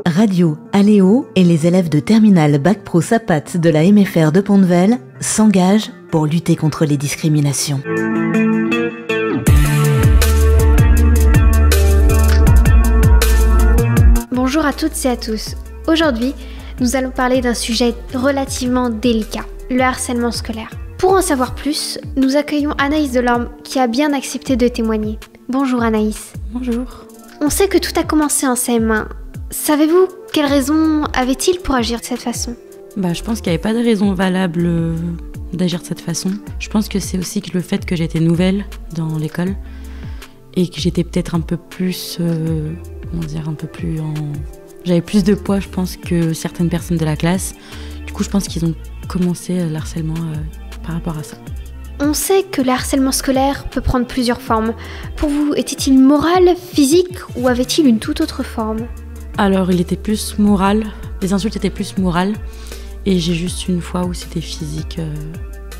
Radio Aléo et les élèves de terminale Bac Pro SAPAT de la MFR de Pont-de-Vel s'engagent pour lutter contre les discriminations. Bonjour à toutes et à tous. Aujourd'hui, nous allons parler d'un sujet relativement délicat, le harcèlement scolaire. Pour en savoir plus, nous accueillons Anaïs Delorme qui a bien accepté de témoigner. Bonjour Anaïs. Bonjour. On sait que tout a commencé en CM1. Savez-vous quelles raisons avait-il pour agir de cette façon ? Je pense qu'il n'y avait pas de raison valable d'agir de cette façon. Je pense que c'est aussi que le fait que j'étais nouvelle dans l'école et que j'étais peut-être un peu plus, j'avais plus de poids, je pense, que certaines personnes de la classe. Du coup, je pense qu'ils ont commencé l'harcèlement par rapport à ça. On sait que le harcèlement scolaire peut prendre plusieurs formes. Pour vous, était-il moral, physique ou avait-il une toute autre forme ? Alors, il était plus moral. Les insultes étaient plus morales. Et j'ai juste une fois où c'était physique.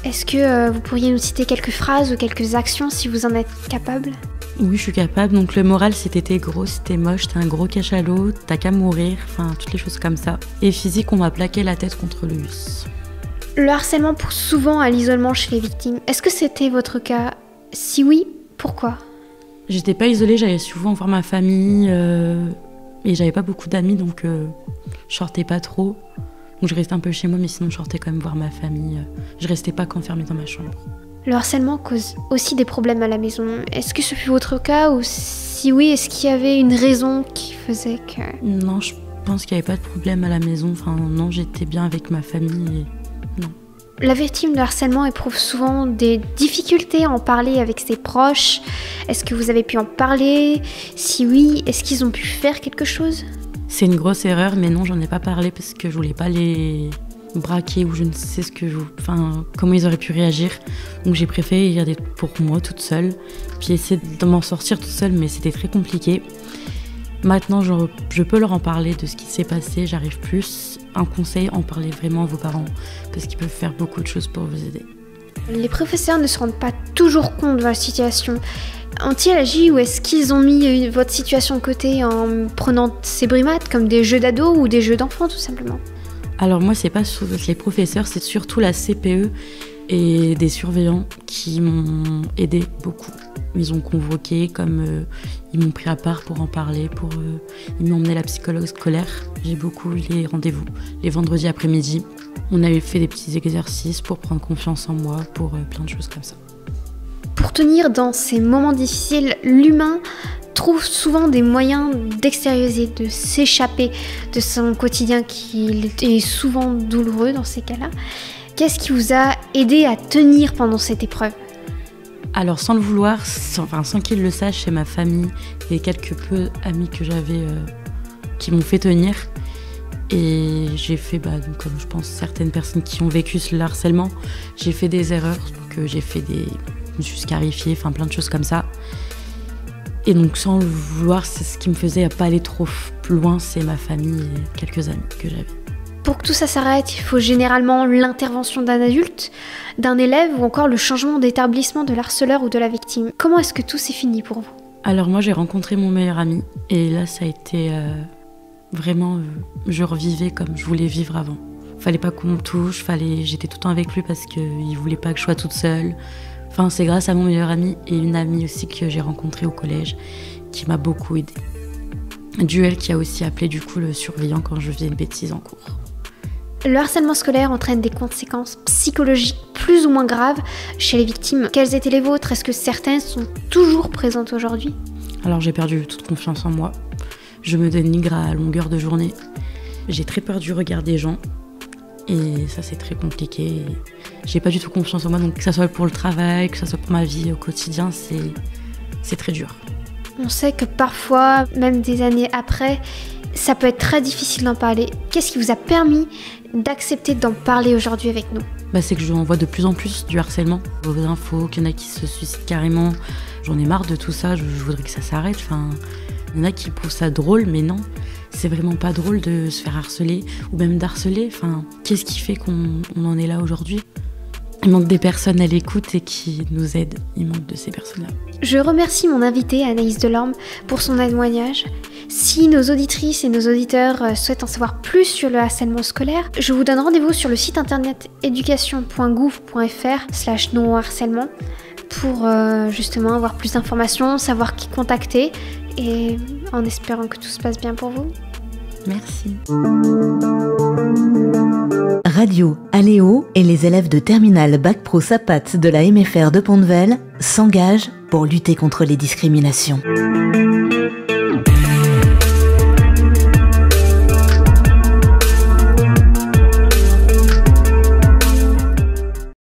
Est-ce que vous pourriez nous citer quelques phrases ou quelques actions si vous en êtes capable ? Oui, je suis capable. Donc, le moral, c'était t'es gros, c'était moche, t'es un gros cachalot, t'as qu'à mourir. Enfin, toutes les choses comme ça. Et physique, on m'a plaqué la tête contre le bus. Le harcèlement pousse souvent à l'isolement chez les victimes. Est-ce que c'était votre cas ? Si oui, pourquoi ? J'étais pas isolée, j'allais souvent voir ma famille et j'avais pas beaucoup d'amis, donc je sortais pas trop. Donc je restais un peu chez moi, mais sinon je sortais quand même voir ma famille. Je restais pas qu'enfermée dans ma chambre. Le harcèlement cause aussi des problèmes à la maison. Est-ce que ce fut votre cas ou si oui, est-ce qu'il y avait une raison qui faisait que... Non, je pense qu'il y avait pas de problème à la maison. Enfin non, j'étais bien avec ma famille et... Non. La victime de harcèlement éprouve souvent des difficultés à en parler avec ses proches. Est-ce que vous avez pu en parler ? Si oui, est-ce qu'ils ont pu faire quelque chose ? C'est une grosse erreur, mais non, j'en ai pas parlé parce que je voulais pas les braquer ou je ne sais comment ils auraient pu réagir. Donc j'ai préféré y garder pour moi toute seule, puis essayer de m'en sortir toute seule, mais c'était très compliqué. Maintenant, je peux leur en parler de ce qui s'est passé, j'arrive plus. Un conseil, en parler vraiment à vos parents, parce qu'ils peuvent faire beaucoup de choses pour vous aider. Les professeurs ne se rendent pas toujours compte de votre situation. Ont-ils agi ou est-ce qu'ils ont mis votre situation de côté en prenant ces brimades comme des jeux d'ados ou des jeux d'enfants tout simplement ? Alors moi, c'est pas les professeurs, c'est surtout la CPE et des surveillants qui m'ont aidé beaucoup. Ils ont convoqué, ils m'ont pris à part pour en parler, ils m'ont emmené la psychologue scolaire. J'ai beaucoup eu les rendez-vous, les vendredis après-midi. On avait fait des petits exercices pour prendre confiance en moi, pour plein de choses comme ça. Pour tenir dans ces moments difficiles, l'humain trouve souvent des moyens d'extérioriser, de s'échapper de son quotidien qui est souvent douloureux dans ces cas-là. Qu'est-ce qui vous a aidé à tenir pendant cette épreuve ? Alors sans le vouloir, sans qu'ils le sachent, c'est ma famille et quelques peu amis que j'avais qui m'ont fait tenir. Et j'ai fait, comme je pense certaines personnes qui ont vécu le harcèlement, j'ai fait des erreurs, je me suis scarifiée, plein de choses comme ça. Et donc sans le vouloir, c'est ce qui me faisait pas aller trop loin, c'est ma famille et quelques amis que j'avais. Pour que tout ça s'arrête, il faut généralement l'intervention d'un adulte, d'un élève ou encore le changement d'établissement de l'harceleur ou de la victime. Comment est-ce que tout s'est fini pour vous ? Alors moi j'ai rencontré mon meilleur ami et là ça a été vraiment, je revivais comme je voulais vivre avant. Fallait pas qu'on me touche, j'étais tout le temps avec lui parce qu'il voulait pas que je sois toute seule. C'est grâce à mon meilleur ami et une amie aussi que j'ai rencontrée au collège qui m'a beaucoup aidée. Duel qui a aussi appelé du coup le surveillant quand je faisais une bêtise en cours. Le harcèlement scolaire entraîne des conséquences psychologiques plus ou moins graves chez les victimes. Quelles étaient les vôtres ? Est-ce que certaines sont toujours présentes aujourd'hui ? Alors j'ai perdu toute confiance en moi. Je me dénigre à longueur de journée. J'ai très peur du regard des gens. Et ça c'est très compliqué. J'ai pas du tout confiance en moi, donc que ça soit pour le travail, que ça soit pour ma vie au quotidien, c'est très dur. On sait que parfois, même des années après, ça peut être très difficile d'en parler. Qu'est-ce qui vous a permis d'accepter d'en parler aujourd'hui avec nous ? C'est que j'en vois de plus en plus du harcèlement, vos infos, qu'il y en a qui se suicident carrément. J'en ai marre de tout ça, je voudrais que ça s'arrête. Il y en a qui trouvent ça drôle, mais non, c'est vraiment pas drôle de se faire harceler ou même d'harceler. Qu'est-ce qui fait qu'on en est là aujourd'hui ? Il manque des personnes à l'écoute et qui nous aident. Il manque de ces personnes-là. Je remercie mon invitée Anaïs Delorme pour son témoignage. Si nos auditrices et nos auditeurs souhaitent en savoir plus sur le harcèlement scolaire, je vous donne rendez-vous sur le site internet education.gouv.fr/non-harcèlement pour justement avoir plus d'informations, savoir qui contacter et en espérant que tout se passe bien pour vous. Merci. Radio Aléo et les élèves de terminale Bac Pro SAPAT de la MFR de Pont-de-Vel s'engagent pour lutter contre les discriminations.